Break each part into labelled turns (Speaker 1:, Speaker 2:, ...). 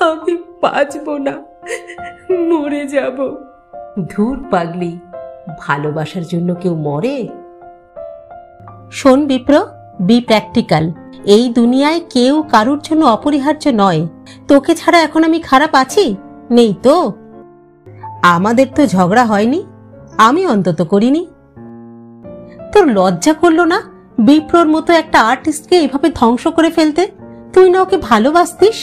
Speaker 1: আমি বাঁচব না, মরে যাব। ধুর পাগলি, ভালোবাসার জন্য কেউ মরে? শোন বিপ্র, বি প্র্যাকটিক্যাল। এই দুনিয়ায় কেউ কারুর জন্য অপরিহার্য নয়। তোকে ছাড়া এখন আমি খারাপ আছি? নেই তো। আমাদের তো ঝগড়া হয়নি, আমি অন্তত করিনি। তোর লজ্জা করলো না বিপ্রর মতো একটা আর্টিস্টকে এভাবে ধ্বংস করে ফেলতে? তুই না ওকে ভালোবাসতিস?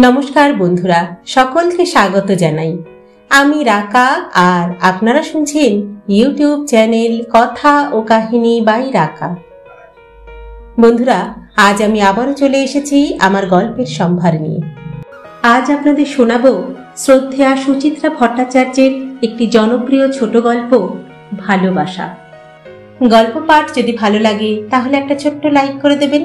Speaker 1: নমস্কার বন্ধুরা, সকলকে স্বাগত জানাই। আমি রাকা, আর আপনারা শুনছেন ইউটিউব চ্যানেল কথা ও কাহিনী বাই রাকা। বন্ধুরা, আজ আমি আবারও চলে এসেছি আমার গল্পের সম্ভার নিয়ে। আজ আপনাদের শোনাবো শ্রদ্ধেয়া সুচিত্রা ভট্টাচার্যের একটি জনপ্রিয় ছোট গল্প, ভালোবাসা। গল্প পাঠ যদি ভালো লাগে তাহলে একটা ছোট্ট লাইক করে দেবেন।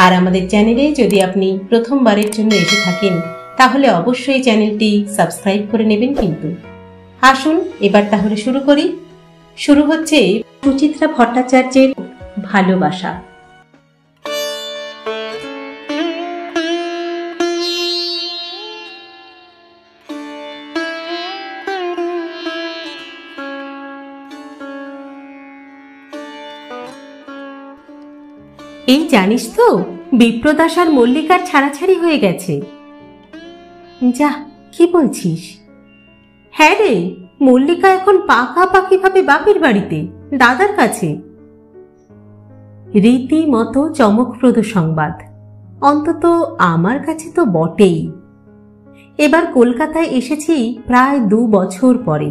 Speaker 1: আর আমাদের চ্যানেলে যদি আপনি প্রথমবারের জন্য এসে থাকেন তাহলে অবশ্যই চ্যানেলটি সাবস্ক্রাইব করে নেবেন কিন্তু। আসুন এবার তাহলে শুরু করি। শুরু হচ্ছে সুচিত্রা ভট্টাচার্যের ভালোবাসা। এই জানিস তো, বিপ্রদাস আর মল্লিকার ছাড়াছাড়ি হয়ে গেছে। যা, কি বলছিস? হ্যাঁ রে, মল্লিকা এখন পাকাপাকি ভাবে বাপের বাড়িতে, দাদার কাছে। রীতিমতো চমকপ্রদ সংবাদ, অন্তত আমার কাছে তো বটেই। এবার কলকাতায় এসেছি প্রায় 2 বছর পরে,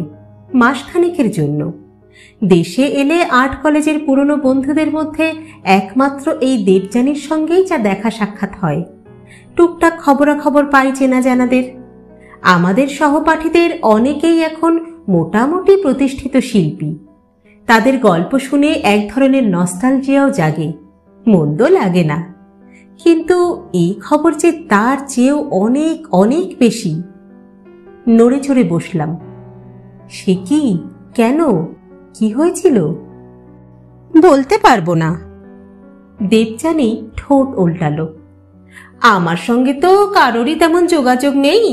Speaker 1: মাসখানেকের জন্য। দেশে এলে আর্ট কলেজের পুরনো বন্ধুদের মধ্যে একমাত্র এই দেবযানীর সঙ্গেই যা দেখা সাক্ষাৎ হয়। টুকটাক খবরাখবর পাই চেনা জানাদের। আমাদের সহপাঠীদের অনেকেই এখন মোটামুটি প্রতিষ্ঠিত শিল্পী। তাদের গল্প শুনে এক ধরনের নস্টালজিয়াও জাগে, মন্দ লাগে না। কিন্তু এই খবর যে তার চেয়েও অনেক অনেক বেশি। নড়ে চড়ে বসলাম। সে কি? কেন? কি হয়েছিল? বলতে পারবো না। দেবযানী ঠোঁট উল্টালো। আমার সঙ্গে তো কারোরই তেমন যোগাযোগ নেই।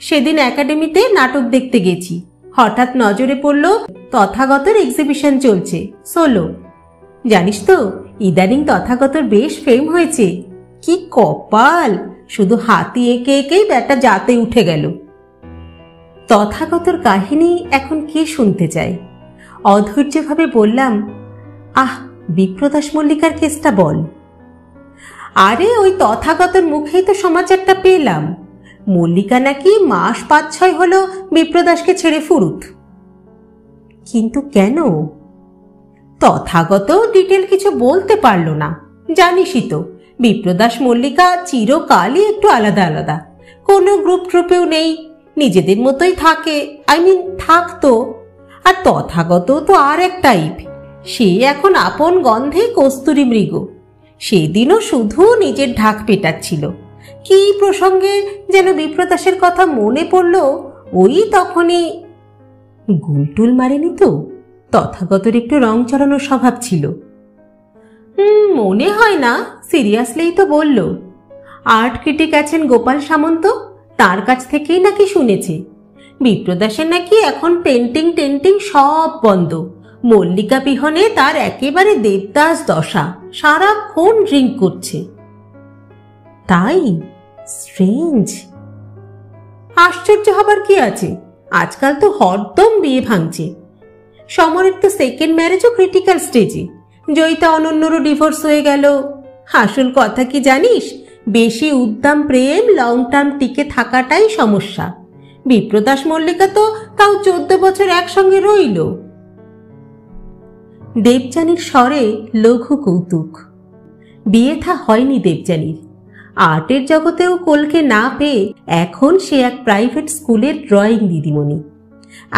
Speaker 1: সেদিন একাডেমিতে নাটক দেখতে গেছি, হঠাৎ নজরে পড়ল তথাগতর এক্সিবিশন চলছে, সোলো। জানিস তো, ইদানিং তথাগতর বেশ ফেম হয়েছে। কি কপাল, শুধু হাতি এঁকে এঁকেই ব্যাটা জাতে উঠে গেল। তথাগতর কাহিনী এখন কে শুনতে চায়? অধৈর্যভাবে বললাম, আহ, বিপ্রদাস মল্লিকার কেসটা বল। আরে ওই তথাগতর মুখেই তো সমাচারটা পেলাম। মল্লিকা নাকি মাস 5-6 হলো বিপ্রদাসকে ছেড়ে ফুরুত। কিন্তু কেন? তথাগত ডিটেল কিছু বলতে পারল না। জানিসই তো, বিপ্রদাস মল্লিকা চিরকালই একটু আলাদা আলাদা, কোনো গ্রুপেও নেই, নিজেদের মতোই থাকে। থাকতো। আর তথাগত তো আর এক টাইপ, সে এখন আপন গন্ধে কস্তুরী মৃগ। সেদিনও শুধু নিজের ঢাক পেটাচ্ছিল। কি প্রসঙ্গে যেন বিপ্রদাসের কথা মনে পড়ল, ওই তখনই। গুলটুল মারেনি তো? তথাগতর একটু রং চড়ানোর স্বভাব ছিল। মনে হয় না, সিরিয়াসলিই তো বলল। আর্ট ক্রিটিক আছেন গোপাল সামন্ত, তার কাছ থেকেই নাকি শুনেছে। বিপ্রদাসের নাকি এখন পেন্টিং সব বন্ধ। মল্লিকা বিহনে তার একেবারে দেবদাস দশা, সারাক্ষণ ড্রিঙ্ক করছে। তাই? স্ট্রেঞ্জ। আশ্চর্য হবার কি আছে? আজকাল তো হরদম বিয়ে ভাঙছে। সমরের তো সেকেন্ড ম্যারেজও ক্রিটিক্যাল স্টেজে। জয়িতা অনন্যরও ডিভোর্স হয়ে গেল। আসল কথা কি জানিস? বেশি উদ্দাম প্রেম লং টার্ম টিকে থাকাটাই সমস্যা। বিপ্রদাস মল্লিকা তো তাও 14 বছর একসঙ্গে রইল। দেবযানীর স্বরে লঘু কৌতুক। বিয়ে থা হয়নি দেবযানীর। আর্টের জগতেও কলকে না পেয়ে এখন সে এক প্রাইভেট স্কুলের ড্রয়িং দিদিমণি।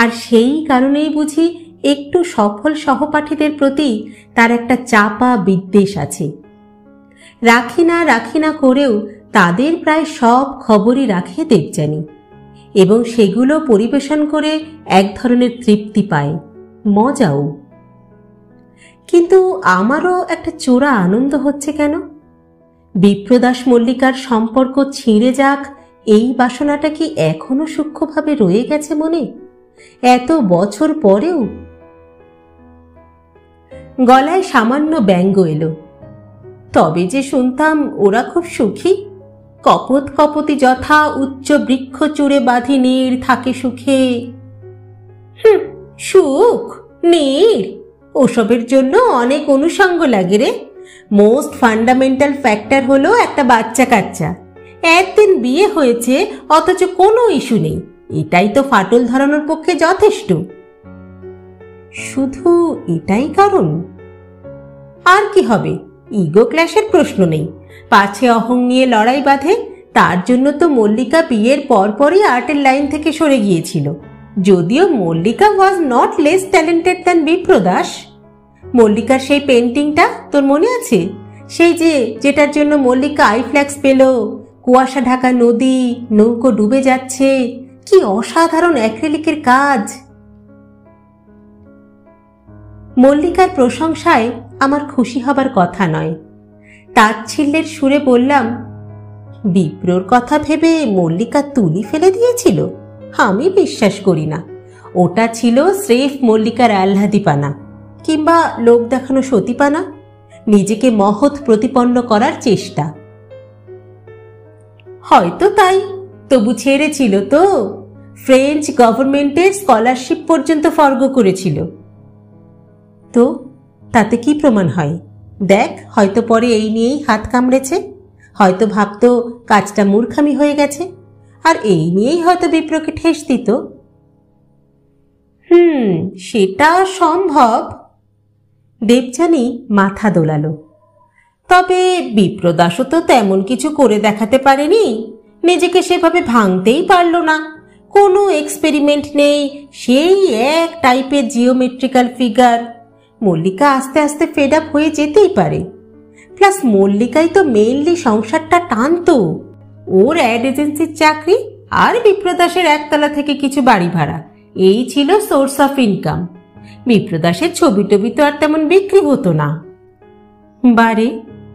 Speaker 1: আর সেই কারণেই বুঝি একটু সফল সহপাঠীদের প্রতি তার একটা চাপা বিদ্বেষ আছে। রাখি না করেও তাদের প্রায় সব খবরই রাখে দেবযানী। এবং সেগুলো পরিবেশন করে এক ধরনের তৃপ্তি পায়, মজাও। কিন্তু আমারও একটা চোরা আনন্দ হচ্ছে কেন? বিপ্রদাস মল্লিকার সম্পর্ক ছিঁড়ে যাক এই বাসনাটা কি এখনো সূক্ষ্মভাবে রয়ে গেছে মনে, এত বছর পরেও? গলায় সামান্য ব্যঙ্গ এলো। তবে যে শুনতাম ওরা খুব সুখী, কপত কপতি যথা উচ্চ বৃক্ষ চূড়ে বাঁধি নীড় থাকে সুখে। সুখ নীড় ওসবের জন্য অনেক অনুষঙ্গ লাগে রে। মোস্ট ফান্ডামেন্টাল ফ্যাক্টর হলো একটা বাচ্চা কাচ্চা। একদিন বিয়ে হয়েছে অথচ কোনো ইস্যু নেই, এটাই তো ফাটল ধরানোর পক্ষে যথেষ্ট। শুধু এটাই কারণ? আর কি হবে? ইগো ক্ল্যাশের প্রশ্ন নেই, পাছে অহং নিয়ে লড়াই বাঁধে। তার জন্য তো মল্লিকা বিয়ের পরপরই আর্টের লাইন থেকে সরে গিয়েছিল, যদিও Mallika was not less talented than Bipradas. মল্লিকার সেই পেন্টিংটা তোর মনে আছে? সেই যেটার জন্য মল্লিকা আইফ্ল্যাক্স পেল, কুয়াশা ঢাকা নদী, নৌকো ডুবে যাচ্ছে, কি অসাধারণ অ্যাক্রিলিকের কাজ। মল্লিকার প্রশংসায় আমার খুশি হবার কথা নয়। তাচ্ছিল্যের সুরে বললাম, বিপ্রর কথা ভেবে মল্লিকা তুলি ফেলে দিয়েছিল? আমি বিশ্বাস করি না। ওটা ছিল স্রেফ মল্লিকার আহ্লাদিপানা কিংবা লোক দেখানো সতীপানা, নিজেকে মহৎ প্রতিপন্ন করার চেষ্টা। হয়তো তাই, তবু ছেড়েছিল তো। ফ্রেঞ্চ গভর্নমেন্টের স্কলারশিপ পর্যন্ত ফর্গ করেছিল। তো তাতে কি প্রমাণ হয়? দেখ, হয়তো পরে এই নিয়েই হাত কামড়েছে, হয়তো ভাবতো কাজটা মূর্খামি হয়ে গেছে, আর এই নিয়েই হয়তো বিপ্রকে ঠেস দিত। সেটা সম্ভব। দেবযানী মাথা দোলালো। তবে বিপ্রদাসও তো তেমন কিছু করে দেখাতে পারেনি, নিজেকে সেভাবে ভাঙতেই পারল না। কোনো এক্সপেরিমেন্ট নেই, সেই এক টাইপের জিওমেট্রিক্যাল ফিগার। মল্লিকা আস্তে আস্তে ফেড আপ হয়ে যেতেই পারে। প্লাস মল্লিকাই তো মেইনলি সংসারটা টানতো। ওর অ্যাড এজেন্সির চাকরি আর বিপ্রদাসের একতলা থেকে কিছু বাড়ি ভাড়া, এই ছিল সোর্স অফ ইনকাম। বিপ্রদাসের ছবি টবি তো আর তেমন বিক্রি হতো না। বারে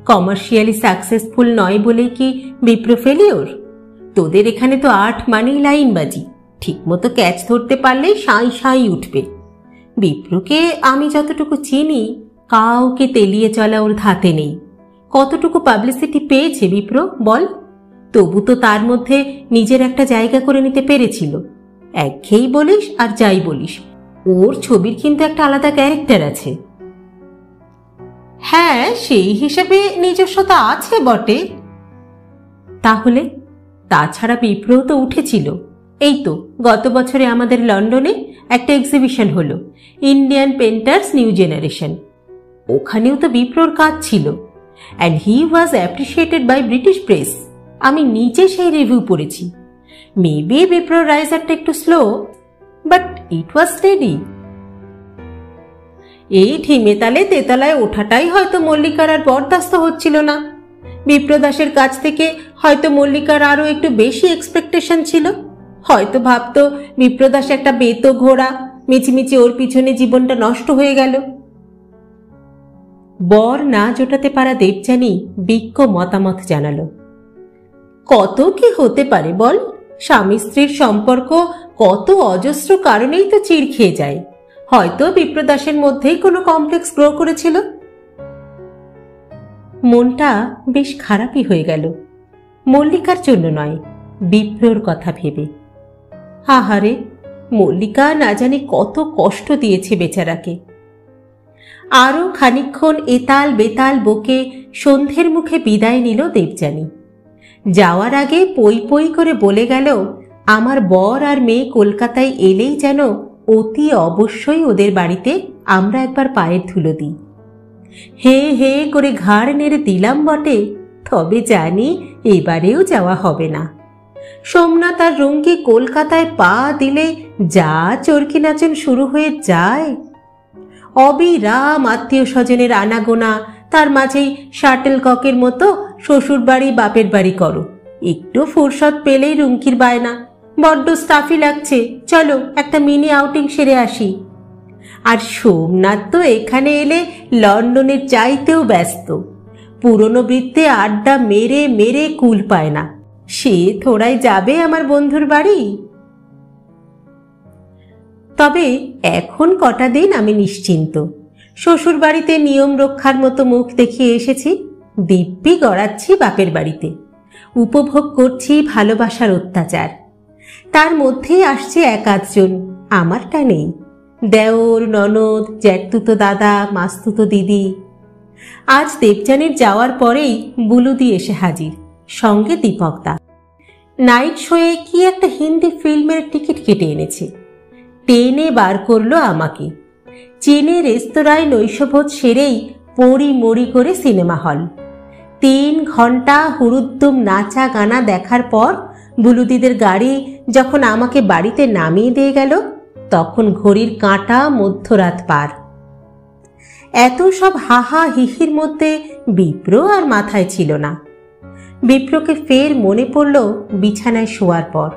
Speaker 1: কমার্শিয়ালি সাকসেসফুল নয় বলেই কি বিপ্র ফেলিওর? তোদের এখানে তো আর্ট মানেই লাইনবাজি, ঠিক মতো ক্যাচ ধরতে পারলেই সাঁই সাঁই উঠবে। বিপ্রকে আমি যতটুকু চিনি, কাউকে তেলিয়ে চলা ওর ধাতে নেই। কতটুকু পাবলিসিটি পেয়েছে বিপ্র বল? তবু তো তার মধ্যে নিজের একটা জায়গা করে নিতে পেরেছিল। একঘেয়েই বলিস আর যাই বলিস, ওর ছবির কিন্তু একটা আলাদা ক্যারেক্টার আছে। হ্যাঁ, সেই হিসেবে নিজস্বতা আছে বটে। তাহলে তাছাড়া বিপ্রও তো উঠেছিল। এই তো গত বছরে আমাদের লন্ডনে একটা এক্সিবিশন হলো, ইন্ডিয়ান পেন্টার্স নিউ জেনারেশন। ওখানেও তো বিপ্রর কাজ ছিল, and he was appreciated by British press. আমি নিজে সেই রিভিউ পড়েছি। মেবি বিপ্রর রাইজারটা একটু slow, but it was steady. এই ঢিমে তালে তেতলায় ওঠাটাই হয়তো মল্লিকার আর বরদাস্ত হচ্ছিল না। বিপ্রদাসের কাছ থেকে হয়তো মল্লিকার আরো একটু বেশি এক্সপেকটেশন ছিল। হয়তো ভাবতো বিপ্রদাস একটা বেতো ঘোড়া, মিছিমিছি ওর পিছনে জীবনটা নষ্ট হয়ে গেল। বর না জোটাতে পারা দেবযানী বিজ্ঞ মতামত জানালো। কত কি হতে পারে বল? স্বামী স্ত্রীর সম্পর্ক কত অজস্র কারণেই তো চিড় খেয়ে যায়। হয়তো বিপ্রদাসের মধ্যেই কোনো কমপ্লেক্স গ্রো করেছিল। মনটা বেশ খারাপই হয়ে গেল, মল্লিকার জন্য নয়, বিপ্রর কথা ভেবে। আহারে, মল্লিকা না জানি কত কষ্ট দিয়েছে বেচারাকে। আরো খানিকক্ষণ এতাল বেতাল বকে সন্ধ্যের মুখে বিদায় নিল দেবযানী। যাওয়ার আগে পই পই করে বলে গেল, আমার বর আর মেয়ে কলকাতায় এলেই যেন অতি অবশ্যই ওদের বাড়িতে আমরা একবার পায়ের ধুলো দিই। হে হে করে ঘাড় নেড়ে দিলাম বটে, তবে জানি এবারেও যাওয়া হবে না। সোমনাথ আর রুঙ্কি কলকাতায় পা দিলে যা চরকি নাচন শুরু হয়ে যায়। অবিরাম আত্মীয় স্বজনের আনাগোনা, তার মাঝেই শাটেল ককের মতো শ্বশুর বাড়ি বাপের বাড়ি করো। একটু ফুরসত পেলেই রুঙ্কির বায়না, বড্ড স্টাফি লাগছে, চলো একটা মিনি আউটিং সেরে আসি। আর সোমনাথ তো এখানে এলে লন্ডনের চাইতেও ব্যস্ত, পুরনো বৃত্তে আড্ডা মেরে মেরে কুল পায় না, সে থোড়াই যাবে আমার বন্ধুর বাড়ি। তবে এখন কটা দিন আমি নিশ্চিন্ত, শ্বশুর বাড়িতে নিয়ম রক্ষার মতো মুখ দেখিয়ে এসেছি, দিব্যি গড়াচ্ছি বাপের বাড়িতে, উপভোগ করছি ভালোবাসার অত্যাচার। তার মধ্যেই আসছে এক আধজন, আমারটা নেই, দেওর, ননদ, জ্যাঠতুতো দাদা, মাস্তুতো দিদি। আজ দেবযানীর যাওয়ার পরেই বুলুদি এসে হাজির, সঙ্গে দীপকদা। নাইট শোয়ে কি একটা হিন্দি ফিল্মের টিকিট কেটে এনেছে, টেনে বার করলো আমাকে। চীনে রেস্তোরাঁয় নৈশভোজ সেরেই পড়ি মড়ি করে সিনেমা হল। 3 ঘন্টা হুড়ুদ্দুম নাচা গানা দেখার পর বুলুদিদের গাড়ি যখন আমাকে বাড়িতে নামিয়ে দিয়ে গেল, তখন ঘড়ির কাঁটা মধ্যরাত পার। এত সব হাহা হিহির মধ্যে বিপ্র আর মাথায় ছিল না। বিপ্রকে ফের মনে পড়ল বিছানায় শোয়ার পর।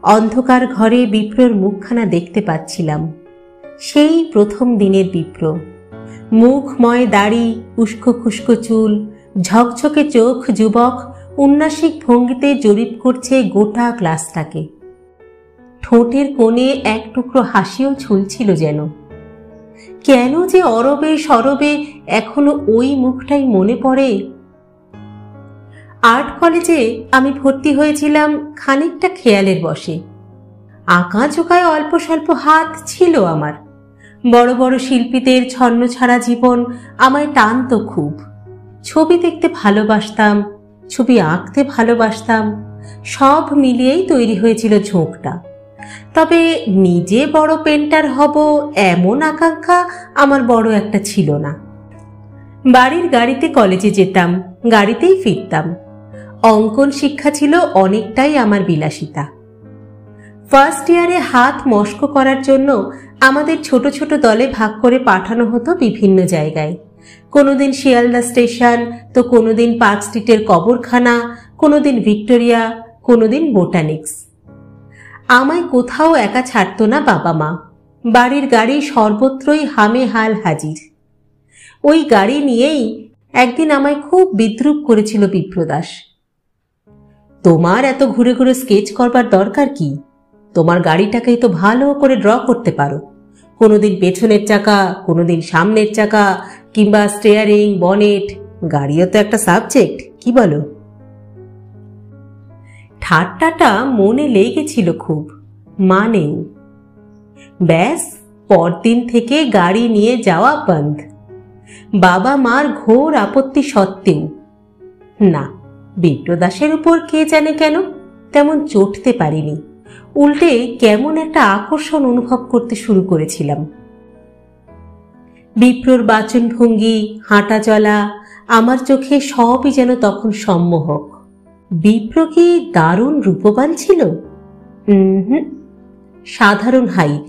Speaker 1: অন্ধকার ঘরে বিপ্রর মুখখানা দেখতে পাচ্ছিলাম, সেই প্রথম দিনের বিপ্র। মুখময় দাড়ি, উস্কো খুস্কো চুল, ঝকঝকে চোখ যুবক উন্নাসিক ভঙ্গিতে জরিপ করছে গোটা ক্লাসটাকে। ঠোঁটের কোণে এক টুকরো হাসিও ঝুলছিল যেন। কেন যে অরবে সরবে এখনো ওই মুখটাই মনে পড়ে। আর্ট কলেজে আমি ভর্তি হয়েছিলাম খানিকটা খেয়ালের বশে। আঁকা ঝোঁকায় অল্প স্বল্প হাত ছিল আমার। বড় বড় শিল্পীদের ছন্ন ছাড়া জীবন আমায় টানতো খুব। ছবি দেখতে ভালোবাসতাম, ছবি আঁকতে ভালোবাসতাম, সব মিলিয়েই তৈরি হয়েছিল ঝোঁকটা। তবে নিজে বড় পেন্টার হব এমন আকাঙ্ক্ষা আমার বড় একটা ছিল না। বাড়ির গাড়িতে কলেজে যেতাম, গাড়িতেই ফিরতাম। অঙ্কন শিক্ষা ছিল অনেকটাই আমার বিলাসিতা। ফার্স্ট ইয়ারে হাত মস্ক করার জন্য আমাদের ছোট ছোট দলে ভাগ করে পাঠানো হতো বিভিন্ন জায়গায়। কোনোদিন শিয়ালদা স্টেশন, তো কোনোদিন পার্ক স্ট্রিটের কবরখানা, কোনোদিন ভিক্টোরিয়া, কোনোদিন বোটানিক্স। আমায় কোথাও একা ছাড়তো না বাবা মা। বাড়ির গাড়ি সর্বত্রই হামে হাল হাজির। ওই গাড়ি নিয়েই একদিন আমায় খুব বিদ্রূপ করেছিল বিপ্রদাস। তোমার এত ঘুরে ঘুরে স্কেচ করবার দরকার কি? তোমার গাড়িটাকেই তো ভালো করে ড্র করতে পারো। কোনোদিন পেছনের চাকা, কোনোদিন সামনের চাকা, কিংবা স্টিয়ারিং, বনেট, গাড়িও তো একটা সাবজেক্ট, কি বলো? ঠাট্টাটা মনে লেগেছিল খুব, মানেও। ব্যাস, পরদিন থেকে গাড়ি নিয়ে যাওয়া বন্ধ। বাবা মার ঘোর আপত্তি সত্ত্বেও। না, বিপ্রদাসের উপর কে জানে কেন তেমন চটতে পারিনি। উল্টে কেমন একটা আকর্ষণ অনুভব করতে শুরু করেছিলাম। বিপ্রর বাচনভঙ্গি, হাঁটা চলা আমার চোখে সবই যেন তখন সম্মোহক। বিপ্র কি দারুণ রূপবান ছিল? সাধারণ হাইট,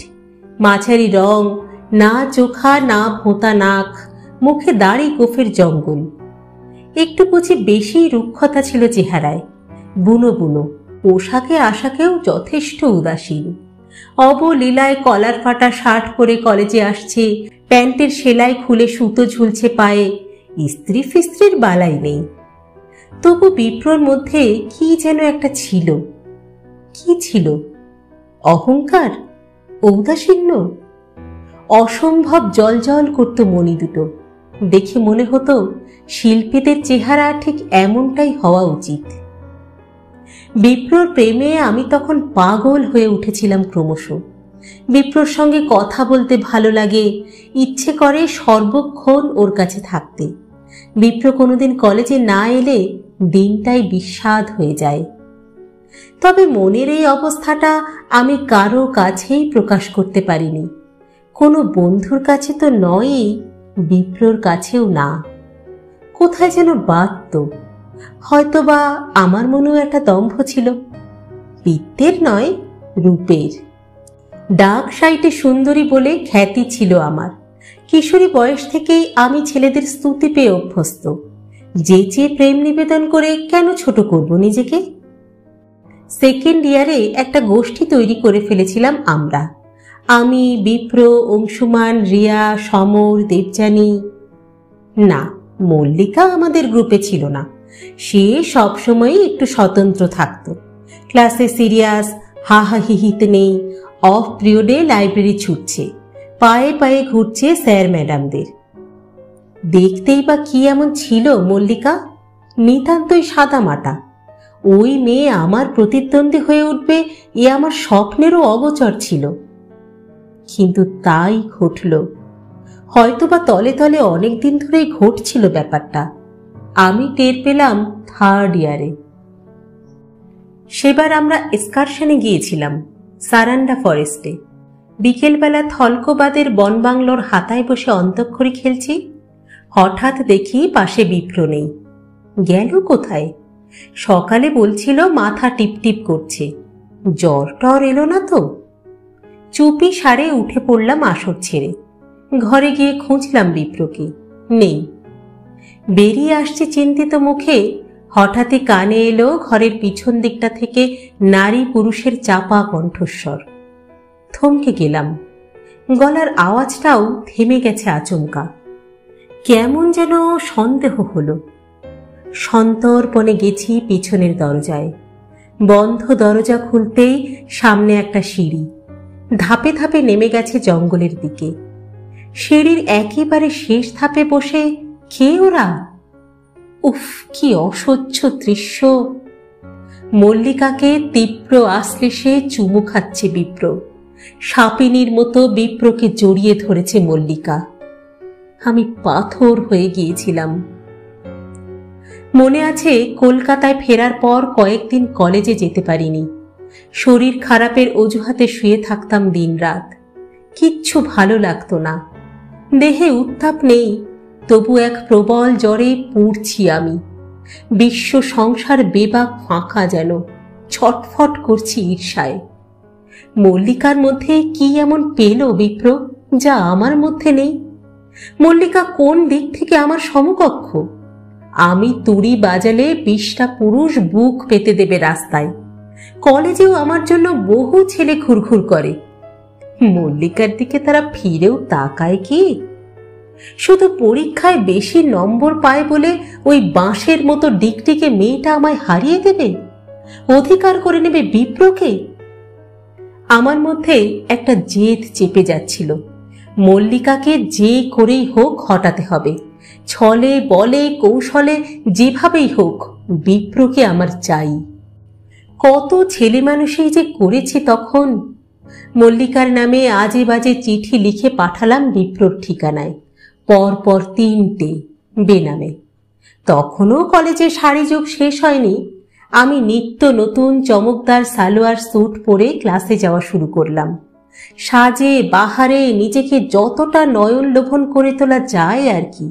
Speaker 1: মাঝারি রং, না চোখা না ভোঁতা নাক, মুখে দাড়ি গোফের জঙ্গল। একটু বুঝি বেশি রুক্ষতা ছিল চেহারায়, বুনো বুনো। পোশাকে আশাকেও যথেষ্ট উদাসীন। অবলীলায় কলার ফাটা শার্ট পরে কলেজে আসছে, প্যান্টের সেলাই খুলে সুতো ঝুলছে পায়ে, ইস্ত্রি ফিস্ত্রির বালাই নেই। তবু বিপ্রর মধ্যে কি যেন একটা ছিল। কি ছিল? অহংকার? ঔদাসীন্য? অসম্ভব জলজল করত মনি দুটো। দেখে মনে হতো শিল্পীদের চেহারা ঠিক এমনটাই হওয়া উচিত। বিপ্রর প্রেমে আমি তখন পাগল হয়ে উঠেছিলাম ক্রমশ। বিপ্রর সঙ্গে কথা বলতে ভালো লাগে, ইচ্ছে করে সর্বক্ষণ ওর কাছে থাকতে। বিপ্র কোনোদিন কলেজে না এলে দিনটাই বিস্বাদ হয়ে যায়। তবে মনের এই অবস্থাটা আমি কারো কাছেই প্রকাশ করতে পারিনি। কোনো বন্ধুর কাছে তো নয়ই, বিপ্রর কাছেও না। কোথায় যেন বাধত। হয়তোবা আমার মনেও একটা দম্ভ ছিল, বিত্তের নয় রূপের। ডাক সাইটে সুন্দরী বলে খ্যাতি ছিল আমার। কিশোরী বয়স থেকেই আমি ছেলেদের স্তুতি পেয়ে অভ্যস্ত। যেচে প্রেম নিবেদন করে কেন ছোট করব নিজেকে? সেকেন্ড ইয়ারে একটা গোষ্ঠী তৈরি করে ফেলেছিলাম আমরা। আমি, বিপ্র, অংশুমান, রিয়া, সমর, দেবযানী। না, মল্লিকা আমাদের গ্রুপে ছিল না। সে সবসময়ই একটু স্বতন্ত্র থাকত। ক্লাসে সিরিয়াস, হাহাহিহিতে নেই, অফ পিরিয়ডে লাইব্রেরি ছুটছে, পায়ে পায়ে ঘুরছে স্যার ম্যাডামদের। দেখতেই বা কি এমন ছিল মল্লিকা? নিতান্তই সাদামাটা। ওই মেয়ে আমার প্রতিদ্বন্দ্বী হয়ে উঠবে এ আমার স্বপ্নেরও অগোচর ছিল। কিন্তু তাই ঘটল। হয়তোবা তলে তলে অনেকদিন ধরেই ঘটছিল ব্যাপারটা। আমি টের পেলাম থার্ড ইয়ারে। সেবার আমরা এক্সকারশনে গিয়েছিলাম সারান্ডা ফরেস্টে। বিকেলবেলা থলকোবাদের বনবাংলোর হাতায় বসে অন্তঃক্ষরী খেলছি। হঠাৎ দেখি পাশে বিপ্র নেই। গেল কোথায়? সকালে বলছিল মাথা টিপটিপ করছে। জ্বর টর এলো না তো? চুপি সারে উঠে পড়লাম আসর ছেড়ে। ঘরে গিয়ে খুঁজলাম বিপ্রকে, নেই। বেরিয়ে আসছে চিন্তিত মুখে, হঠাৎই কানে এলো ঘরের পিছন দিকটা থেকে নারী পুরুষের চাপা কণ্ঠস্বর। থমকে গেলাম। গলার আওয়াজটাও থেমে গেছে আচমকা। কেমন যেন সন্দেহ হলো। সন্তর্পণে গেছি পিছনের দরজায়। বন্ধ দরজা খুলতেই সামনে একটা সিঁড়ি। ধাপে ধাপে নেমে গেছে জঙ্গলের দিকে। সিঁড়ির একেবারে শেষ ধাপে বসে কে ওরা? উফ, কি অসহ্য দৃশ্য! মল্লিকাকে তীব্র আশ্লেষে চুমু খাচ্ছে বিপ্র। সাপিনীর মতো বিপ্রকে জড়িয়ে ধরেছে মল্লিকা। আমি পাথর হয়ে গিয়েছিলাম। মনে আছে কলকাতায় ফেরার পর কয়েকদিন কলেজে যেতে পারিনি। শরীর খারাপের অজুহাতে শুয়ে থাকতাম দিনরাত। কিচ্ছু ভালো লাগতো না। দেহে উত্তাপ নেই, তবু এক প্রবল জ্বরে পুড়ছি আমি। বিশ্ব সংসার বেবাক ফাঁকা যেন, ছটফট করছি ঈর্ষায়। মল্লিকার মধ্যে কি এমন পেল বিপ্র যা আমার মধ্যে নেই? মল্লিকা কোন দিক থেকে আমার সমকক্ষ? আমি তুড়ি বাজালে 20টা পুরুষ বুক পেতে দেবে রাস্তায়। কলেজেও আমার জন্য বহু ছেলে ঘুরঘুর করে। মল্লিকার দিকে তারা ফিরেও তাকায় কি? শুধু পরীক্ষায় বেশি নম্বর পায় বলে ওই বাঁশের মতো ডিকটিকে মেয়েটা আমায় হারিয়ে দেবে, অধিকার করে নেবে বিপ্রকে? আমার মধ্যে একটা জেদ চেপে যাচ্ছিল। মল্লিকাকে যে করেই হোক হটাতে হবে। ছলে বলে কৌশলে যেভাবেই হোক বিপ্রকে আমার চাই। কত ছেলে মানুষই যে করেছে তখন। মল্লিকার নামে আজে বাজে চিঠি লিখে পাঠালাম বিপ্রর ঠিকানায়, পরপর 3টে বেনামে। তখনও কলেজে শাড়ি যুগ শেষ হয়নি। আমি নিত্য নতুন চমকদার সালোয়ার স্যুট পরে ক্লাসে যাওয়া শুরু করলাম। সাজে বাহারে নিজেকে যতটা নয়ন লোভন করে তোলা যায় আর কি।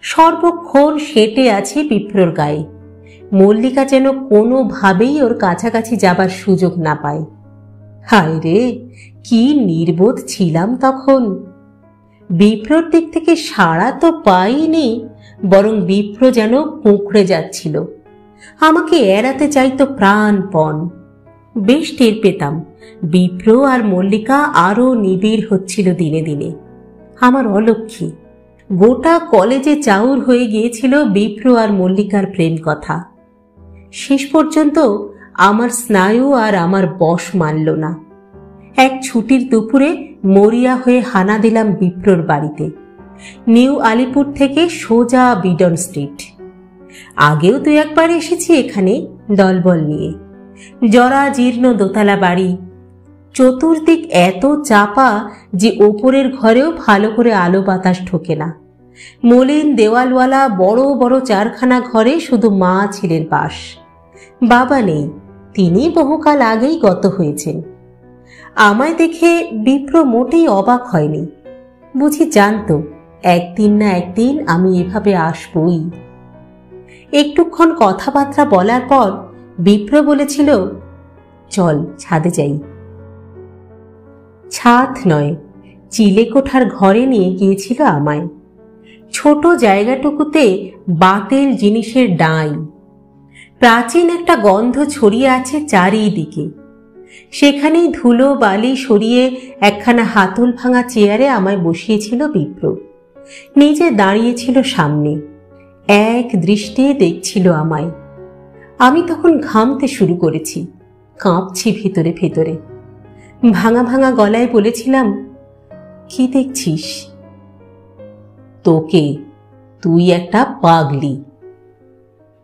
Speaker 1: সর্বক্ষণ সেটে আছি বিপ্রর গায়ে। মল্লিকা যেন কোনোভাবেই ওর কাছাকাছি যাবার সুযোগ না পায়। হায় রে, কি নির্বোধ ছিলাম তখন! বিপ্রর দিক থেকে সাড়া তো পাইনি, বরং বিপ্র যেন কুঁকড়ে যাচ্ছিল। আমাকে এড়াতে চাইতো প্রাণপণ। বেশ টের পেতাম বিপ্র আর মল্লিকা আরো নিবিড় হচ্ছিল দিনে দিনে। আমার অলক্ষ্মী, গোটা কলেজে চাউর হয়ে গিয়েছিল বিপ্র আর মল্লিকার প্রেম কথা। শেষ পর্যন্ত আমার স্নায়ু আর আমার বশ মানল না। এক ছুটির দুপুরে মরিয়া হয়ে হানা দিলাম বিপ্রর বাড়িতে। নিউ আলিপুর থেকে সোজা বিডন স্ট্রিট। আগেও 2-1বার এসেছি এখানে দলবল নিয়ে। জরা জীর্ণ দোতলা বাড়ি, চতুর্দিক এত চাপা যে ওপরের ঘরেও ভালো করে আলো বাতাস ঢোকে না। মলিন দেওয়ালওয়ালা বড় বড় 4খানা ঘরে শুধু মা ছেলের বাস। বাবা নেই, তিনি বহুকাল আগেই গত হয়েছেন। আমায় দেখে বিপ্র মোটেই অবাক হয়নি। বুঝি জানতো একদিন না একদিন আমি এভাবে আসবই। একটুক্ষণ কথাবার্তা বলার পর বিপ্র বলেছিল, চল ছাদে যাই। ছাদ নয়, চিলেকোঠার ঘরে নিয়ে গিয়েছিল আমায়। ছোট জায়গাটুকুতে বাতেল জিনিসের ডাঁই, প্রাচীন একটা গন্ধ ছড়িয়ে আছে চারিদিকে। সেখানেই ধুলো বালি সরিয়ে একখানা হাতল ভাঙা চেয়ারে আমায় বসিয়েছিল বিপ্র। নিজে দাঁড়িয়েছিল সামনে, এক দৃষ্টে দেখছিল আমায়। আমি তখন ঘামতে শুরু করেছি, কাঁপছি ভেতরে ভেতরে। ভাঙা ভাঙা গলায় বলেছিলাম, কি দেখছিস? তোকে, তুই একটা পাগলি।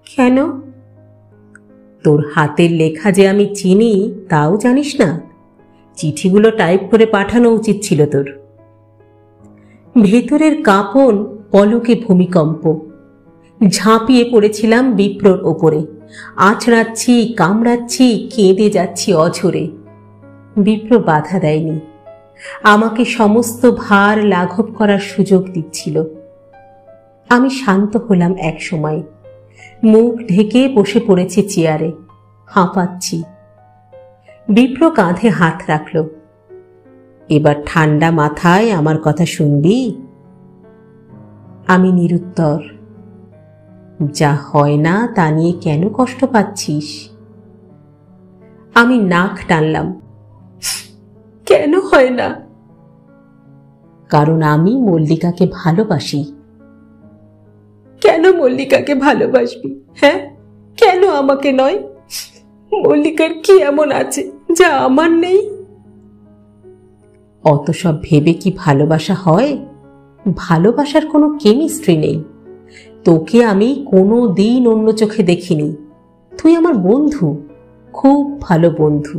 Speaker 1: কেন? তোর হাতের লেখা যে আমি চিনি তাও জানিস না? চিঠিগুলো টাইপ করে পাঠানো উচিত ছিল তোর। ভেতরের কাঁপন, পলকে ভূমিকম্প। ঝাঁপিয়ে পড়েছিলাম বিপ্রর ওপরে, আঁচড়াচ্ছি, কামড়াচ্ছি, কেঁদে যাচ্ছি অঝরে। বিপ্র বাধা দেয়নি, আমাকে সমস্ত ভার লাঘব করার সুযোগ দিচ্ছিল। আমি শান্ত হলাম এক সময়, মুখ ঢেকে বসে পড়েছি চেয়ারে, হাঁপাচ্ছি। বিপ্র কাঁধে হাত রাখল। এবার ঠান্ডা মাথায় আমার কথা শুনবি? আমি নিরুত্তর। যা হয় না তা নিয়ে কেন কষ্ট পাচ্ছিস? আমি নাক টানলাম। কেন হয় না? কারণ আমি মল্লিকাকে ভালোবাসি। কেন মল্লিকাকে ভালোবাসবি? হ্যাঁ, কেন আমাকে নয়? মল্লিকার কি এমন আছে যা আমার নেই? অত সব ভেবে কি ভালোবাসা হয়? ভালোবাসার কোনো কেমিস্ট্রি নেই। তোকে আমি কোনো দিন অন্য চোখে দেখিনি। তুই আমার বন্ধু, খুব ভালো বন্ধু।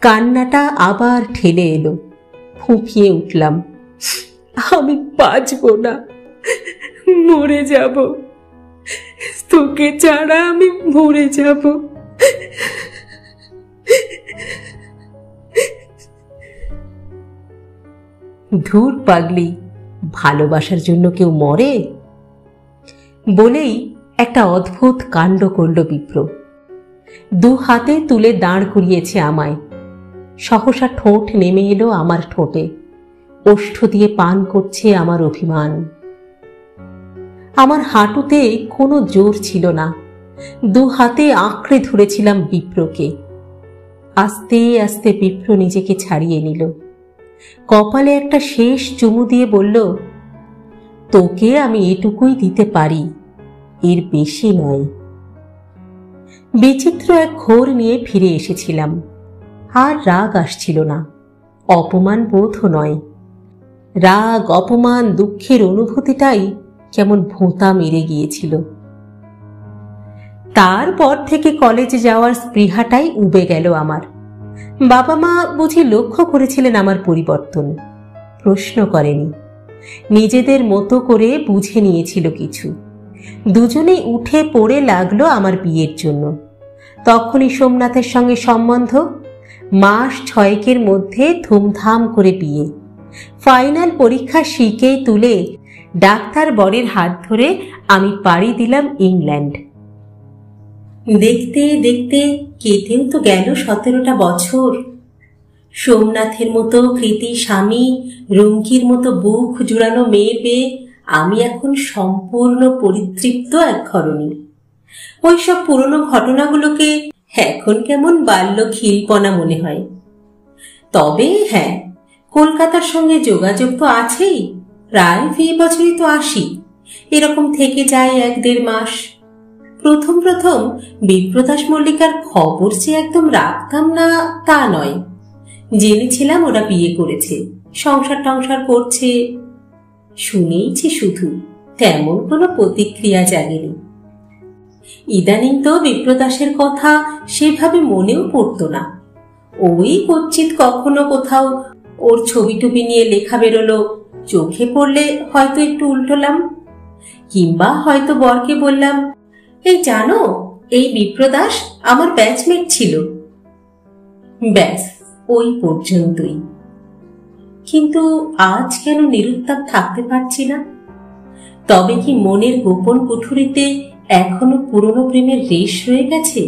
Speaker 1: কান্নাটা আবার ঠেলে এলো, ফুঁপিয়ে উঠলাম। আমি বাঁচব না, মরে যাব। তোকে ছাড়া আমি মরে যাব। ধুর পাগলি, ভালোবাসার জন্য কেউ মরে? বলেই একটা অদ্ভুত কাণ্ড করল বিপ্র। দু হাতে তুলে দাঁড় করিয়েছে আমায়। সহসা ঠোঁট নেমে এলো আমার ঠোঁটে, ওষ্ঠ দিয়ে পান করছে আমার অভিমান। আমার হাঁটুতে কোনো জোর ছিল না, দু হাতে আঁকড়ে ধরেছিলাম বিপ্রকে। আস্তে আস্তে বিপ্র নিজেকে ছাড়িয়ে নিল, কপালে একটা শেষ চুমু দিয়ে বলল, তোকে আমি এটুকুই দিতে পারি, এর বেশি নয়। বিচিত্র এক ঘোর নিয়ে ফিরে এসেছিলাম। আর রাগ আসছিল না, অপমান বোধও নয়। রাগ, অপমান, দুঃখের অনুভূতিটাই কেমন ভোঁতা মেরে গিয়েছিল। তারপর থেকে কলেজে যাওয়ার স্পৃহাটাই উবে গেল আমার। বাবা মা বুঝি লক্ষ্য করেছিলেন আমার পরিবর্তন, প্রশ্ন করেনি। নিজেদের মতো করে বুঝে নিয়েছিল কিছু। দুজনেই উঠে পড়ে লাগলো আমার বিয়ের জন্য। তখনই সোমনাথের সঙ্গে সম্বন্ধ। মাস 6 মধ্যে ধুমধাম করে বিয়ে। ফাইনাল পরীক্ষা শিখেই তুলে ডাক্তার বরের হাত ধরে আমি পাড়ি দিলাম ইংল্যান্ড। দেখতে দেখতে কেটেও তো গেল 17টা বছর। সোমনাথের মতো কৃতি স্বামী, রুমকির মতো বুক জুড়ানো মেয়ে পেয়ে আমি এখন সম্পূর্ণ পরিতৃপ্ত এক ঘরণী। ওইসব পুরনো ঘটনাগুলোকে এখন কেমন বাল্য খিলপনা মনে হয়। তবে হ্যাঁ, কলকাতার সঙ্গে যোগাযোগ তো আছেই। প্রায় 20 বছরই তো আসি, এরকম থেকে যায় 1-1.5 মাস। প্রথম প্রথম বিপ্রদাস মল্লিকার খবর যে একদম রাখতাম না তা নয়। জেনেছিলাম ওরা বিয়ে করেছে, সংসার টংসার করছে, শুনেইছি শুধু, তেমন কোনো প্রতিক্রিয়া জাগেনি। ইদানিং তো বিপ্রদাসের কথা সেভাবে মনেও পড়তো না। ওই কচ্ছিত কখনো কোথাও ওর ছবি টবি নিয়ে লেখা বেরোলো, চোখে পড়লে হয়তো একটু উল্টোলাম, কিংবা হয়তো বরকে বললাম, এই জানো, এই বিপ্রদাস আমার ব্যাচমেট ছিল। ব্যাস ওই পর্যন্তই। কিন্তু আজ কেন নিরুত্তাপ থাকতে পারছি না? তবে কি মনের গোপন কুঠুরিতে এখনো পুরনো প্রেমের রেশ রয়ে গেছে,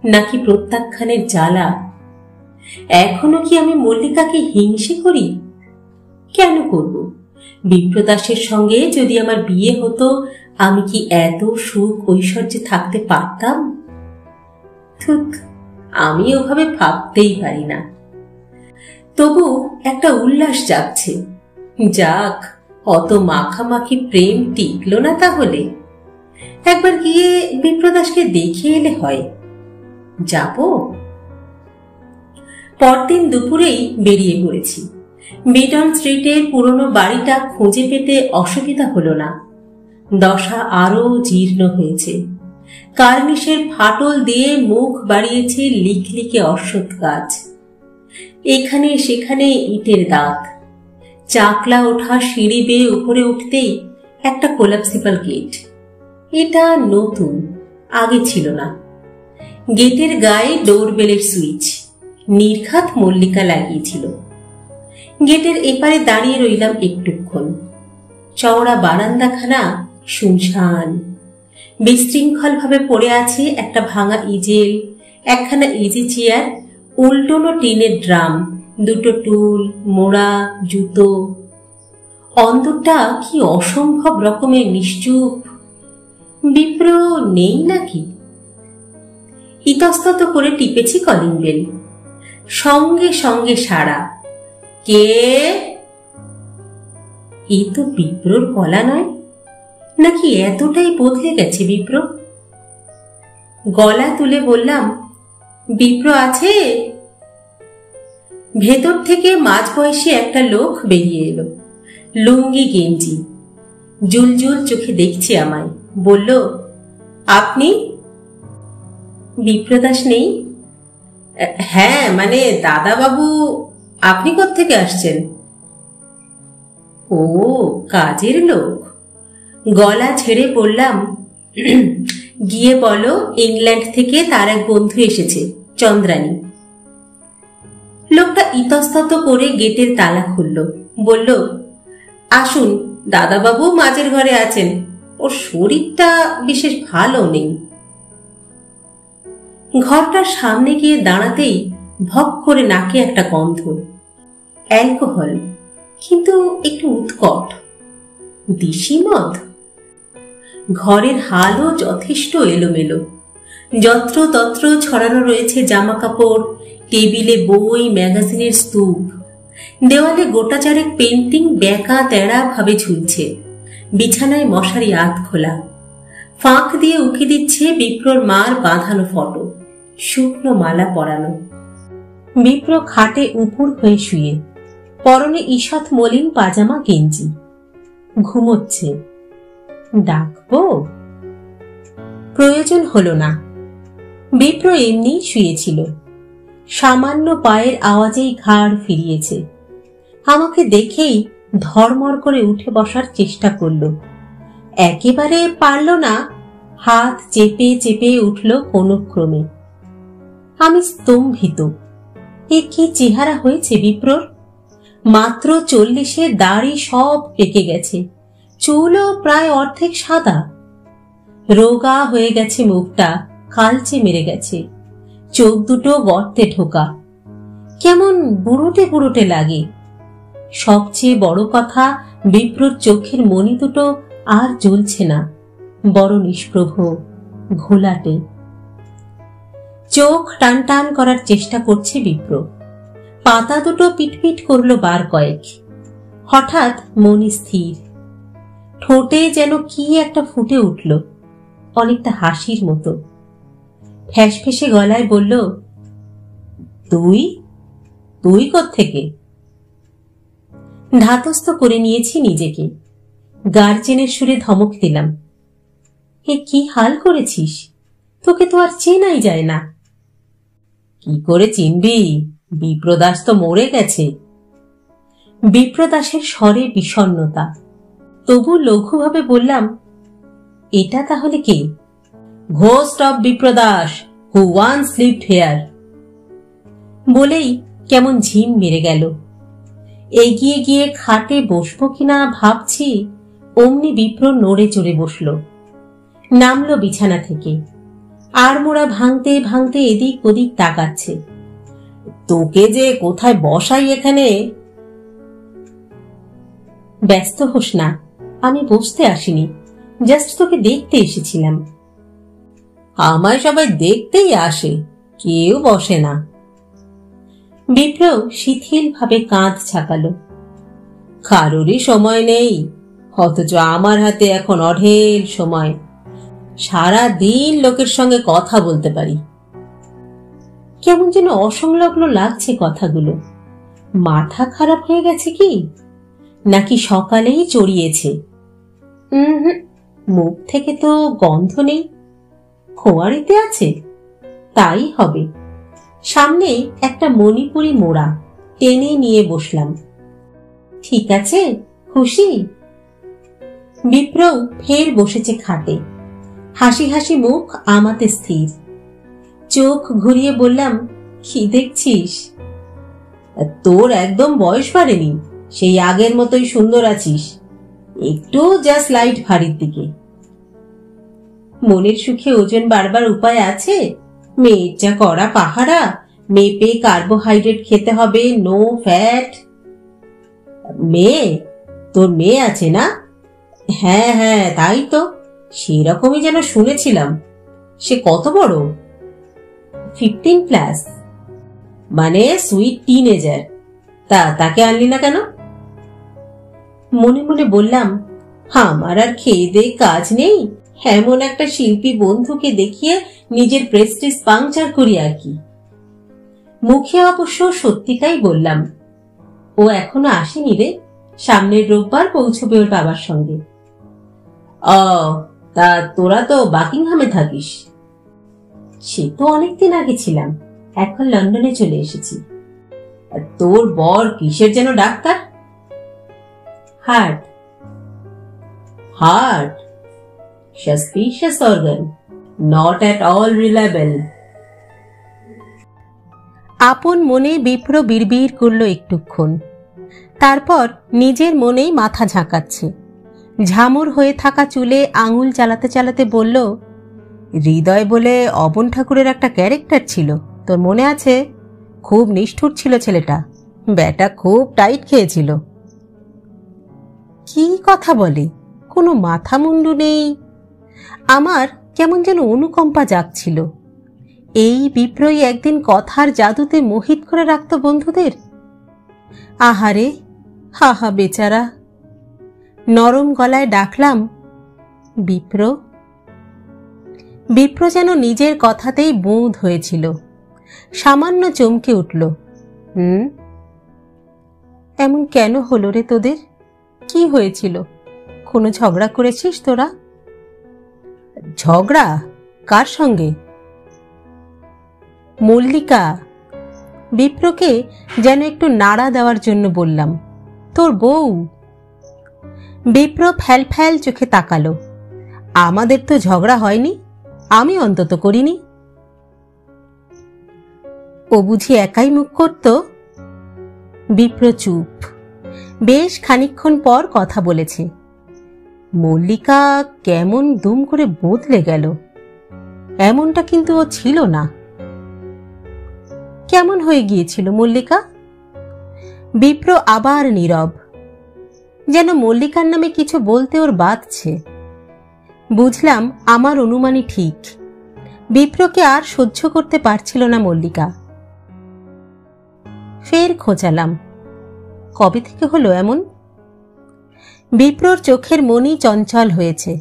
Speaker 1: নাকি প্রত্যাখ্যানের জ্বালা? এখনো কি আমি মল্লিকাকে হিংসে করি? কেন করব? বিপ্রদাসের সঙ্গে যদি আমার বিয়ে হতো, আমি কি এত সুখ ঐশ্বর্যে থাকতে পারতাম? থুক, আমি ওভাবে ভাবতেই পারি না। তবু একটা উল্লাস জাগছে। যাক, অত মাখামাখি প্রেম টিকল না তাহলে। একবার গিয়ে বিপ্রদাসকে দেখে এলে হয়। যাব। পরদিন দুপুরেই বেরিয়ে পড়েছি। বিটন স্ট্রিটের পুরনো বাড়িটা খুঁজে পেতে অসুবিধা হলো না। দশা আরো জীর্ণ হয়েছে। কার্নিশের ফাটল দিয়ে মুখ বাড়িয়েছে লিকলিকে অশ্বত্থ গাছ। এখানে সেখানে ইটের দাঁত। চাকলা ওঠা সিঁড়ি বেয়ে উপরে উঠতেই একটা কোলাপসিবল গেট। এটা নতুন, আগে ছিল না। গেটের গায়ে ডোরবেলের সুইচ। নির্ঘাত মল্লিকা লাগিয়েছিল। গেটের এপারে দাঁড়িয়ে রইলাম একটুক্ষণ। চওড়া বারান্দাখানা শুনশান। বিশৃঙ্খল ভাবে পড়ে আছে একটা ভাঙা ইজেল, একখানা ইজি চেয়ার, উল্টোনো টিনের ড্রাম, দুটো টুল, মোড়া, জুতো। অন্দরটা কি অসম্ভব রকমের নিশ্চুপ। বিপ্র নেই নাকি? ইতস্তত করে টিপেছি কলিং বেল। সঙ্গে সঙ্গে সাড়া। কে? এই তো বিপ্রর গলা নয়। নাকি এতটাই বদলে গেছে বিপ্র? গলা তুলে বললাম, বিপ্র আছে? ভেতর থেকে মাঝবয়সী একটা লোক বেরিয়ে এলো। লুঙ্গি গেঞ্জি, জুলজুল চোখে দেখছে আমায়। বলল, আপনি? বিপ্রদাস নেই? হ্যাঁ, মানে দাদাবাবু। আপনি কোত্থেকে আসছেন? ও, কাজের লোক। গলা ছেড়ে বললাম, গিয়ে বলো ইংল্যান্ড থেকে তার এক বন্ধু এসেছে, চন্দ্রানী। লোকটা ইতস্তত করে গেটের তালা খুলল। বলল, আসুন, দাদাবাবু মাঝের ঘরে আছেন। ওর শরীরটা বিশেষ ভালো নেই। ঘরটার সামনে গিয়ে দাঁড়াতেই ভক করে নাকে একটা গন্ধ। অ্যালকোহল, কিন্তু একটু উৎকট। দিশি মদ। ঘরের হালও যথেষ্ট এলোমেলো। যত্র তত্র ছড়ানো রয়েছে জামা কাপড়, টেবিলে বই, ম্যাগাজিনের স্তূপ। দেওয়ালে গোটা চারেক পেন্টিং বেঁকা তেড়া ভাবে ঝুলছে। বিছানায় মশারি আধ খোলা। ফাঁক দিয়ে উকি দিচ্ছে বিপ্রর মার বাঁধানো ফটো, শুকনো মালা পরানো। বিপ্র খাটে উপুর হয়ে শুয়ে, পরনে ঈষৎ মলিন পাজামা গেঞ্জি। ঘুমোচ্ছে। ডাকবো? প্রয়োজন হলো না। বিপ্র এমনি শুয়েছিল। সামান্য পায়ের আওয়াজেই ঘাড় ফিরিয়েছে। আমাকে দেখেই ধর্মর করে উঠে বসার চেষ্টা করল। একেবারে পারল না। হাত চেপে চেপে উঠল কোনো ক্রমে। আমি স্তম্ভিত। এ কি চেহারা হয়েছে বিপ্রর! মাত্র 40-এ, দাড়ি সব পেকে গেছে, চুলও প্রায় অর্ধেক সাদা। রোগা হয়ে গেছে মুখটা, কালচে মেরে গেছে। চোখ দুটো গর্তে ঢোকা। কেমন বুড়োটে বুড়োটে লাগে। সবচেয়ে বড় কথা, বিপ্রর চোখের মণি দুটো আর জ্বলছে না, বড় নিষ্প্রভ, ঘোলাটে। চোখ টান টান করার চেষ্টা করছে বিপ্র। পাতা দুটো পিটপিট করল বার কয়েক। হঠাৎ মনি স্থির। ঠোঁটে যেন কি একটা ফুটে উঠল, অনেকটা হাসির মতো। ফ্যাসফেসে গলায় বলল, তুই? তুই কোত্থেকে? ধাতস্থ করে নিয়েছি নিজেকে। গার্জেনের সুরে ধমক দিলাম, এ কি হাল করেছিস? তোকে তো আর চেনাই যায় না। কি করে চিনবি? বিপ্রদাস তো মরে গেছে। বিপ্রদাসের স্বরে বিষণ্ণতা। তবু লঘুভাবে বললাম, এটা তাহলে কে? Ghost of Bipradas, who once lived here. বলেই কেমন ঝিম মেরে গেল। এগিয়ে গিয়ে খাটে বসবো কিনা ভাবছি, অমনি বিপ্র নড়ে চড়ে বসল। নামলো বিছানা থেকে। আড়মোড়া ভাঙতে ভাঙতে এদিক ওদিক তাকাচ্ছে। তোকে যে কোথায় বসাই এখানে? ব্যস্ত হোস না, আমি বসতে আসিনি, জাস্ট তোকে দেখতে এসেছিলাম। আমায় সবাই দেখতেই আসে, কেউ বসে না। বিপ্র শিথিল ভাবে কাঁধ ছাকালো। কারোরই সময় নেই, অথচ আমার হাতে এখন অঢেল সময়। সারা দিন লোকের সঙ্গে কথা বলতে পারি। কেমন যেন অসংলগ্ন লাগছে কথাগুলো। মাথা খারাপ হয়ে গেছে কি, নাকি সকালেই চড়িয়েছে? মুখ থেকে তো গন্ধ নেই, খোয়ারিতে আছে, তাই হবে। সামনে একটা মণিপুরি মোড়া, টেনে নিয়ে বসলাম। ঠিক আছে, খুশি? বিপ্র ফের বসেছে খাটে, হাসি হাসি মুখ আমাতে স্থির। চোখ ঘুরিয়ে বললাম, কি দেখছিস? তোর একদম বয়স বাড়েনি, সেই আগের মতোই সুন্দর আছিস, একটু যা স্লাইট ভারীর দিকে। মনের সুখে ওজন বাড়বার উপায় আছে? মেয়ের যা করা পাহারা, মেপে কার্বোহাইড্রেট খেতে হবে, নো ফ্যাট। মেয়ে? তোর মেয়ে আছে না? হ্যাঁ হ্যাঁ, তাই তো, সেরকমই যেন শুনেছিলাম। সে কত বড়? 15+। মানে সুইট টিনেজার। তাকে আনলি না কেন? মনে মনে বললাম, আমার আর খেয়ে দেয়ে কাজ নেই, এমন একটা শিল্পী বন্ধুকে দেখিয়ে নিজের প্রেস্টিজ পাংচার করি আর কি। মুখে অবশ্য সত্যিটাই বললাম। ও এখনো আসেনি রে, সামনের রোববার পৌঁছবে ওর বাবার সঙ্গে। তা তোরা তো বাকিংহামে থাকিস। সে তো অনেকদিন আগে ছিলাম, এখন লন্ডনে চলে এসেছি। তোর বর কিসের যেন doctor? Heart. Heart? Suspicious organ, not at all reliable. আপন মনে বিপ্র বিড়বিড় করল একটুক্ষণ, তারপর নিজের মনেই মাথা ঝাঁকাচ্ছে। ঝামুর হয়ে থাকা চুলে আঙুল চালাতে চালাতে বলল, হৃদয় বলে অবন ঠাকুরের একটা ক্যারেক্টার ছিল, তোর মনে আছে? খুব নিষ্ঠুর ছিল ছেলেটা, ব্যাটা খুব টাইট খেয়েছিল। কি কথা বলে, কোনো মাথা মুন্ডু নেই। আমার কেমন যেন অনুকম্পা জাগছিল। এই বিপ্রই একদিন কথার জাদুতে মোহিত করে রাখত বন্ধুদের। আহারে, হাহা বেচারা। নরম গলায় ডাকলাম, বিপ্র। বিপ্র যেন নিজের কথাতেই বোঁদ হয়েছিল, সামান্য চমকে উঠল। এমন কেন হলো রে তোদের? কি হয়েছিল? কোনো ঝগড়া করেছিস তোরা? ঝগড়া? কার সঙ্গে? মল্লিকা। বিপ্রকে যেন একটু নাড়া দেওয়ার জন্য বললাম, তোর বউ। বিপ্র ফ্যাল ফ্যাল চোখে তাকালো। আমাদের তো ঝগড়া হয়নি, আমি অন্তত করিনি। ও বুঝি একাই মুখ করত? বিপ্র চুপ। বেশ খানিকক্ষণ পর কথা বলেছে। মল্লিকা কেমন দুম করে বদলে গেল, এমনটা কিন্তু ও ছিল না। কেমন হয়ে গিয়েছিল মল্লিকা? বিপ্র আবার নীরব, যেন মল্লিকার নামে কিছু বলতে ওর বাধছে। বুঝলাম আমার অনুমানই ঠিক, বিপ্রকে আর সহ্য করতে পারছিল না মল্লিকা। ফের খোঁচালাম, কবে থেকে হলো এমন? বিপ্রর চোখের মনি চঞ্চল হয়েছে।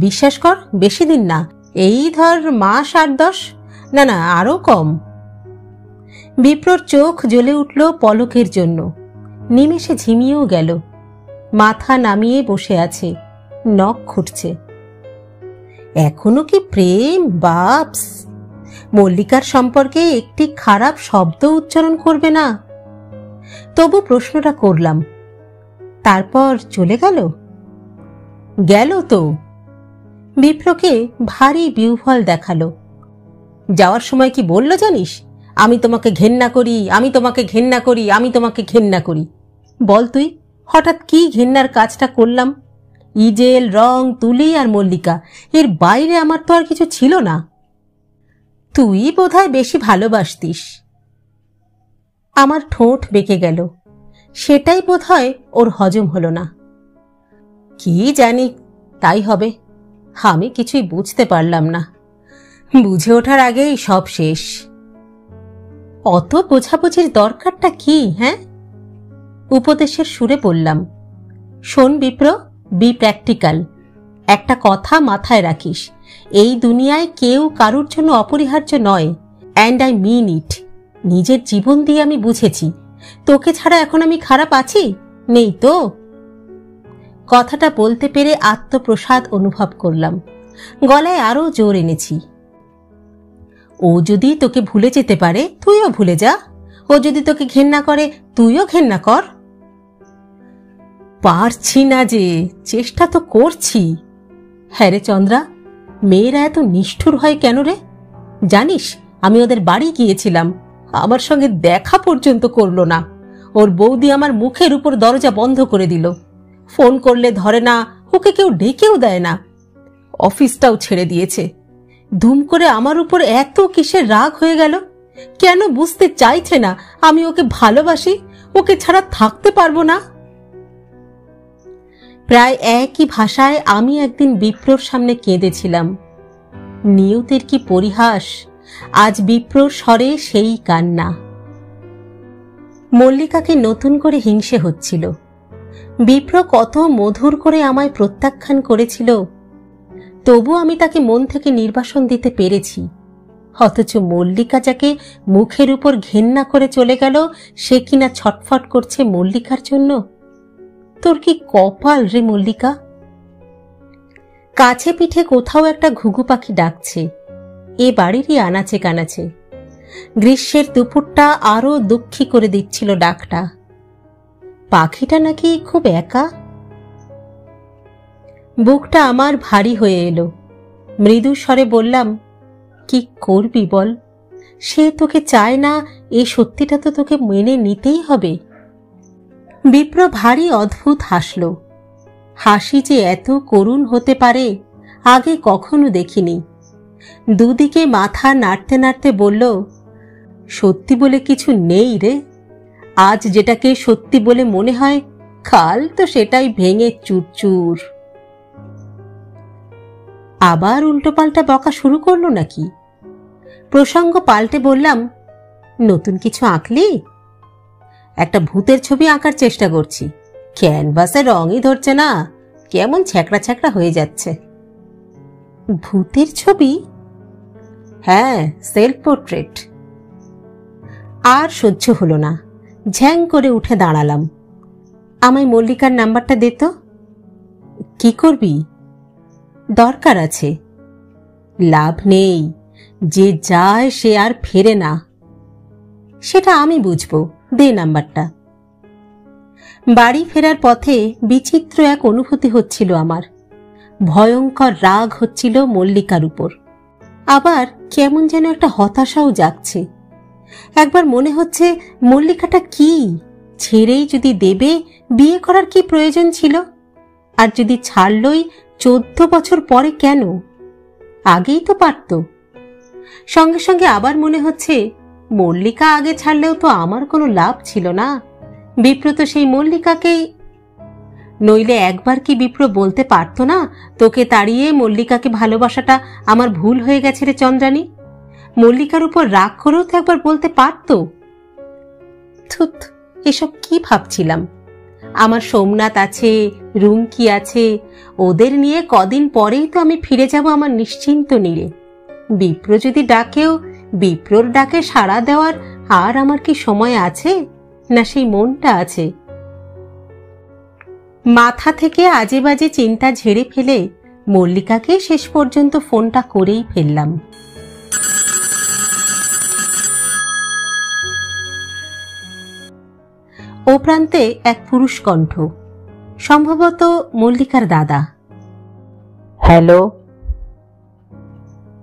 Speaker 1: বিশ্বাস কর, বেশি দিন না, এই ধর মাস 8-10, না আরো কম। বিপ্রর চোখ জ্বলে উঠল পলকের জন্য, নিমেষে ঝিমিয়েও গেল। মাথা নামিয়ে বসে আছে, নখ খুঁটছে। এখনো কি প্রেম? বাপস, মল্লিকার সম্পর্কে একটি খারাপ শব্দ উচ্চারণ করবে না। তবু প্রশ্নটা করলাম। তারপর চলে গেল? গেল তো। বিপ্রকে ভারী বিহ্বল দেখালো। যাওয়ার সময় কি বলল জানিস? আমি তোমাকে ঘেন্না করি, আমি তোমাকে ঘেন্না করি, আমি তোমাকে ঘেন্না করি। বল তুই, হঠাৎ কি ঘেন্নার কাজটা করলাম? ইজেল, রং, তুলি আর মল্লিকা, এর বাইরে আমার তো আর কিছু ছিল না। তুই বোধহয় বেশি ভালোবাসতিস। আমার ঠোঁট বেঁকে গেল, সেটাই বোধহয় ওর হজম হলো না। কি জানি, তাই হবে। আমি কিছুই বুঝতে পারলাম না, বুঝে ওঠার আগেই সব শেষ। অত বোঝাবুঝির দরকারটা কি? হ্যাঁ, উপদেশের সুরে বললাম, শোন বিপ্র, বি প্র্যাকটিক্যাল। একটা কথা মাথায় রাখিস, এই দুনিয়ায় কেউ কারুর জন্য অপরিহার্য নয়, অ্যান্ড আই মিন ইট। নিজের জীবন দিয়ে আমি বুঝেছি, তোকে ছাড়া এখন আমি খারাপ আছি? নেই তো। কথাটা বলতে পেরে আত্মপ্রসাদ অনুভব করলাম, গলায় আরো জোর এনেছি। ও যদি তোকে ভুলে যেতে পারে, তুইও ভুলে যা। ও যদি তোকে ঘেন্না করে, তুইও ঘেন্না কর। পারছি না যে, চেষ্টা তো করছি। হ্যাঁ রে চন্দ্রা, মেয়েরা এত নিষ্ঠুর হয় কেন রে? জানিস, আমি ওদের বাড়ি গিয়েছিলাম, আমার সঙ্গে দেখা পর্যন্ত করলো না। ওর বৌদি আমার মুখের উপর দরজা বন্ধ করে দিল। ফোন করলে ধরে না, ওকে কেউ ডেকেও দেয় না। অফিসটাও ছেড়ে দিয়েছে। ধুম করে আমার উপর এত কিসের রাগ হয়ে গেল? কেন বুঝতে চাইছে না আমি ওকে ভালোবাসি, ওকে ছাড়া থাকতে পারবো না? প্রায় একই ভাষায় আমি একদিন বিপ্রর সামনে কেঁদেছিলাম। নিয়তির কি পরিহাস, আজ বিপ্রর স্বরে সেই কান্না। মল্লিকাকে নতুন করে হিংসে হচ্ছিল। বিপ্র কত মধুর করে আমায় প্রত্যাখ্যান করেছিল, তবু আমি তাকে মন থেকে নির্বাসন দিতে পেরেছি। অথচ মল্লিকা যাকে মুখের উপর ঘেন্না করে চলে গেল, সে কিনা ছটফট করছে মল্লিকার জন্য। তোর কি কপাল রে মল্লিকা। কাছে পিঠে কোথাও একটা ঘুঘু পাখি ডাকছে, এ বাড়িরই আনাচে কানাচে। গ্রীষ্মের দুপুরটা আরো দুঃখী করে দিচ্ছিল ডাকটা। পাখিটা নাকি খুব একা। বুকটা আমার ভারী হয়ে এলো। মৃদু স্বরে বললাম, কি করবি বল? সে তোকে চায় না, এই সত্যিটা তো তোকে মেনে নিতেই হবে। বিপ্র ভারী অদ্ভুত হাসল। হাসি যে এত করুণ হতে পারে আগে কখনো দেখিনি। দুদিকে মাথা নাড়তে নাড়তে বলল, সত্যি বলে কিছু নেই রে। আজ যেটাকে সত্যি বলে মনে হয়, কাল তো সেটাই ভেঙে চুরচুর। আবার উল্টোপাল্টা বকা শুরু করলো নাকি? প্রসঙ্গ পাল্টে বললাম, নতুন কিছু আঁকলি? একটা ভূতের ছবি আঁকার চেষ্টা করছি, ক্যানভাসে রঙই ধরছে না, কেমন ছ্যাকড়া ছ্যাকড়া হয়ে যাচ্ছে। ভূতের ছবি? হ্যাঁ, সেলফ পোর্ট্রেট। আর সহ্য হলো না, ঝ্যাং করে উঠে দাঁড়ালাম। আমায় মল্লিকার নাম্বারটা দে তো। কি করবি? দরকার আছে। লাভ নেই, যে যায় সে আর ফেরে না। সেটা আমি বুঝবো, দে নাম্বারটা। বাড়ি ফেরার পথে বিচিত্র এক অনুভূতি হচ্ছিল আমার। ভয়ঙ্কর রাগ হচ্ছিল মল্লিকার উপর, আবার কেমন যেন একটা হতাশাও জাগছে। একবার মনে হচ্ছে, মল্লিকাটা কি, ছেড়েই যদি দেবে, বিয়ে করার কি প্রয়োজন ছিল? আর যদি ছাড়লই 14 বছর পরে কেন? আগেই তো পারত। সঙ্গে সঙ্গে আবার মনে হচ্ছে, মল্লিকা আগে ছাড়লেও তো আমার কোনো লাভ ছিল না। বিপ্র তো সেই মল্লিকাকেই। নইলে একবার কি বিপ্র বলতে পারত না, তোকে তাড়িয়ে মল্লিকাকে ভালোবাসাটা আমার ভুল হয়ে গেছে রে চন্দ্রানী? মল্লিকার উপর রাগ করেও তো একবার বলতে পারত। থুত, এসব কি ভাবছিলাম? আমার সোমনাথ আছে, রুমকি আছে, ওদের নিয়ে কদিন পরেই তো আমি ফিরে যাব আমার নিশ্চিন্ত নীড়ে। বিপ্র যদি ডাকেও, বিপ্রর ডাকে সাড়া দেওয়ার আর আমার কি সময় আছে, না সেই মনটা আছে? মাথা থেকে আজে বাজে চিন্তা ঝেড়ে ফেলে মল্লিকাকে শেষ পর্যন্ত ফোনটা করেই ফেললাম। ও প্রান্তে এক পুরুষ কণ্ঠ, সম্ভবত মল্লিকার দাদা। হ্যালো,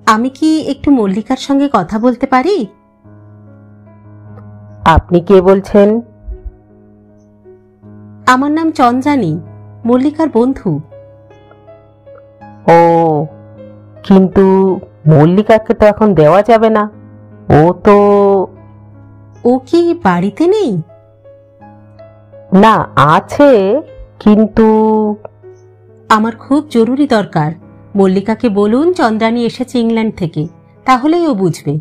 Speaker 1: আমি কি একটু মল্লিকার সঙ্গে কথা বলতে পারি? আপনি কে বলছেন? আমার নাম চন্দ্রানী, মল্লিকার বন্ধু। ও, কিন্তু মল্লিকাকে তো এখন দেওয়া যাবে না, ও তো। ও কি বাড়িতে নেই? না, আছে, কিন্তু। আমার খুব জরুরি দরকার। মল্লিকাকে বলুন চন্দ্রানী এসেছে ইংল্যান্ড থেকে, তাহলেই ও বুঝবে।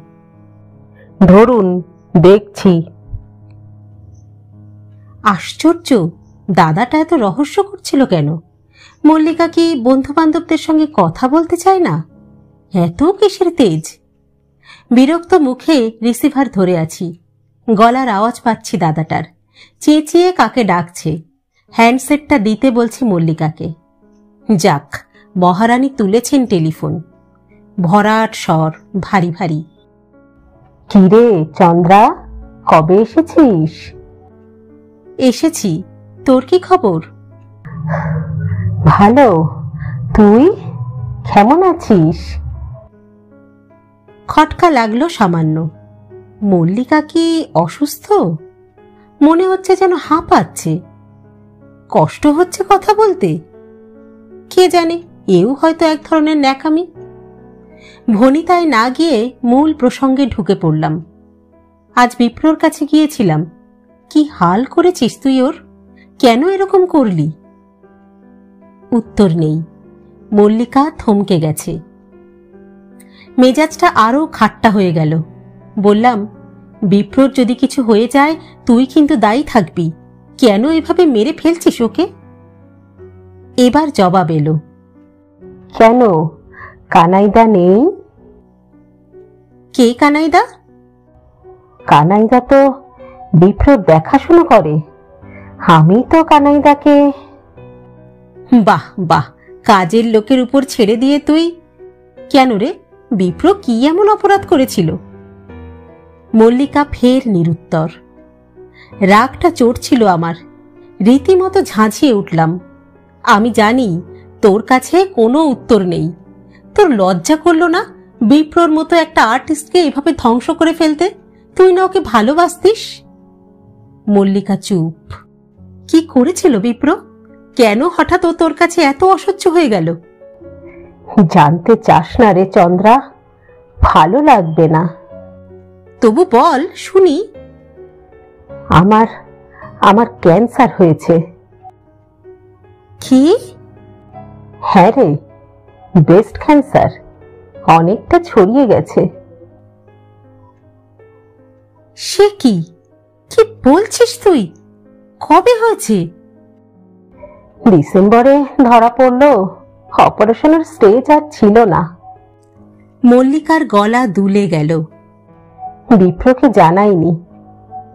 Speaker 2: ধরুন, দেখছি।
Speaker 1: আশ্চর্য, দাদাটা এত রহস্য করছিল কেন? মল্লিকা কি বন্ধু বান্ধবদের সঙ্গে কথা বলতে চায় না? এত কিসের তেজ? বিরক্ত মুখে রিসিভার ধরে আছি। গলার আওয়াজ পাচ্ছি দাদাটার, চেঁচিয়ে কাকে ডাকছে। হ্যান্ডসেটটা দিতে বলছি মল্লিকাকে। যাক, মহারানী তুলেছেন টেলিফোন। ভরাট স্বর, ভারী ভারী।
Speaker 2: কিরে চন্দ্রা, কবে এসেছিস?
Speaker 1: এসেছি। তোর কি খবর?
Speaker 2: ভালো। তুই কেমন আছিস?
Speaker 1: খটকা লাগলো সামান্য। মল্লিকা কি অসুস্থ? মনে হচ্ছে যেন হাঁপাচ্ছে। কষ্ট হচ্ছে কথা বলতে। কে জানে, এও হয়তো এক ধরনের ন্যাকামি। ভনিতায় না গিয়ে মূল প্রসঙ্গে ঢুকে পড়লাম। আজ বিপ্রর কাছে গিয়েছিলাম। কি হাল করেছিস তুই ওর? কেন এরকম করলি? উত্তর নেই। মল্লিকা থমকে গেছে। মেজাজটা আরো খাট্টা হয়ে গেল। বললাম, বিপ্রর যদি কিছু হয়ে যায় তুই কিন্তু দায়ী থাকবি। কেন এভাবে মেরে ফেলছিস ওকে? এবার জবাব এলো।
Speaker 2: কেন, কানাইদা নেই?
Speaker 1: কে কানাইদা?
Speaker 2: কানাইদা তো বিপ্রর দেখাশুনো করে। আমি তো কানাইদাকে।
Speaker 1: বাহ বাহ, কাজের লোকের উপর ছেড়ে দিয়ে তুই। কেন রে, বিপ্র কি এমন অপরাধ করেছিল? মল্লিকা ফের নিরুত্তর। রাগটা চড়ছিল আমার। রীতিমতো ঝাঁঝিয়ে উঠলাম। আমি জানি তোর কাছে কোনো উত্তর নেই। তোর লজ্জা করলো না বিপ্রর মতো একটা আর্টিস্টকে এভাবে ধ্বংস করে ফেলতে? তুই না ওকে ভালোবাসতিস? মল্লিকা চুপ। কি করেছিল বিপ্র? কেন হঠাৎ ও তোর কাছে এত অসহ্য হয়ে গেল?
Speaker 2: জানতে চাস না রে চন্দ্রা, ভালো লাগবে না।
Speaker 1: তবু বল শুনি।
Speaker 2: আমার আমার ক্যান্সার হয়েছে।
Speaker 1: কি?
Speaker 2: হ্যাঁ রে, ব্রেস্ট ক্যান্সার। অনেকটা ছড়িয়ে গেছে।
Speaker 1: সে কি? কি বলছিস তুই? কবে হয়েছে?
Speaker 2: ডিসেম্বরে ধরা পড়লো। অপারেশনের স্টেজ আর ছিল না।
Speaker 1: মল্লিকার গলা দুলে গেল।
Speaker 2: বিপ্রকে জানাইনি।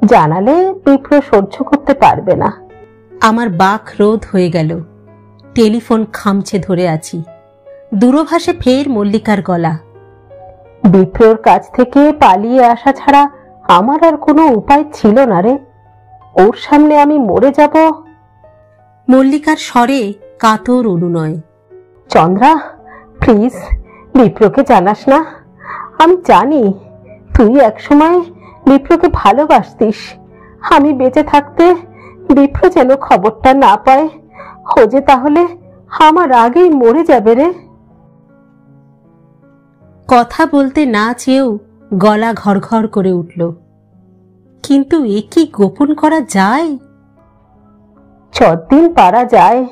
Speaker 2: জানালে বিপ্র সহ্য করতে পারবে না।
Speaker 1: আমার বাক রোধ হয়ে গেল। টেলিফোন খামচে ধরে আছি। দূরভাষে ফের মল্লিকার গলা।
Speaker 2: বিপ্রর কাছ থেকে পালিয়ে আসা ছাড়া আমার আর কোনো উপায় ছিল না রে। ওর সামনে আমি মরে যাব।
Speaker 1: মল্লিকার স্বরে কাতর অনুনয়।
Speaker 2: চন্দ্রা, প্লিজ বিপ্রকে জানাস না। আমি জানি তুই একসময় বিপ্রকে ভালোবাসতিস। আমি বেঁচে থাকতে বিপ্র যেন খবরটা না পায়। ও যে তাহলে আমার আগেই মরে যাবে রে।
Speaker 1: কথা বলতে না চেয়েও গলা ঘড়ঘড় করে উঠল। কিন্তু এ কি গোপন করা যায়?
Speaker 2: যতদিন পারা যায়,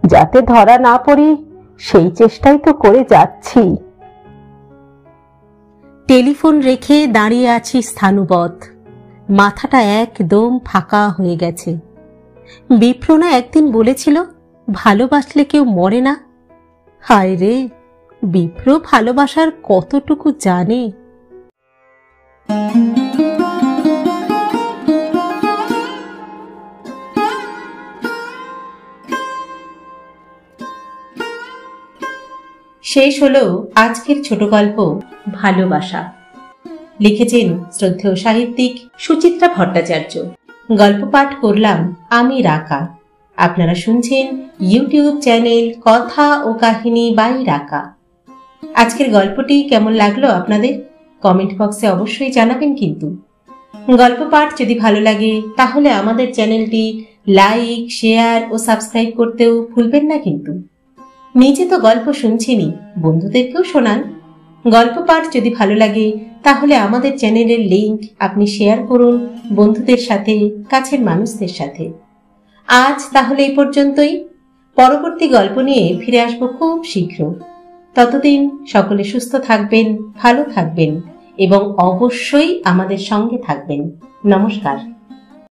Speaker 2: যাতে ধরা না পড়ি সেই চেষ্টাই তো করে যাচ্ছি।
Speaker 1: টেলিফোন রেখে দাঁড়িয়ে আছি স্থানুবৎ। মাথাটা একদম ফাঁকা হয়ে গেছে। বিপ্রনা একদিন বলেছিল ভালোবাসলে কেউ মরে না। হায় রে, বিপ্র ভালোবাসার কতটুকু জানে। শেষ হলো আজকের ছোট গল্প ভালোবাসা। লিখেছেন শ্রদ্ধেয় সাহিত্যিক সুচিত্রা ভট্টাচার্য। গল্প পাঠ করলাম আমি রাকা। আপনারা শুনছেন ইউটিউব চ্যানেল কথা ও কাহিনী বাই রাকা। আজকের গল্পটি কেমন লাগলো আপনাদের কমেন্ট বক্সে অবশ্যই জানাবেন। কিন্তু গল্প পাঠ যদি ভালো লাগে তাহলে আমাদের চ্যানেলটি লাইক, শেয়ার ও সাবস্ক্রাইব করতেও ভুলবেন না। কিন্তু নিজে তো গল্প শুনছেনই, বন্ধুদেরকেও শোনান। গল্প পাঠ যদি ভালো লাগে তাহলে আমাদের চ্যানেলের লিংক আপনি শেয়ার করুন বন্ধুদের সাথে, কাছের মানুষদের সাথে। আজ তাহলে এই পর্যন্তই। পরবর্তী গল্প নিয়ে ফিরে আসবো খুব শীঘ্র। ততদিন সকলে সুস্থ থাকবেন, ভালো থাকবেন এবং অবশ্যই আমাদের সঙ্গে থাকবেন। নমস্কার।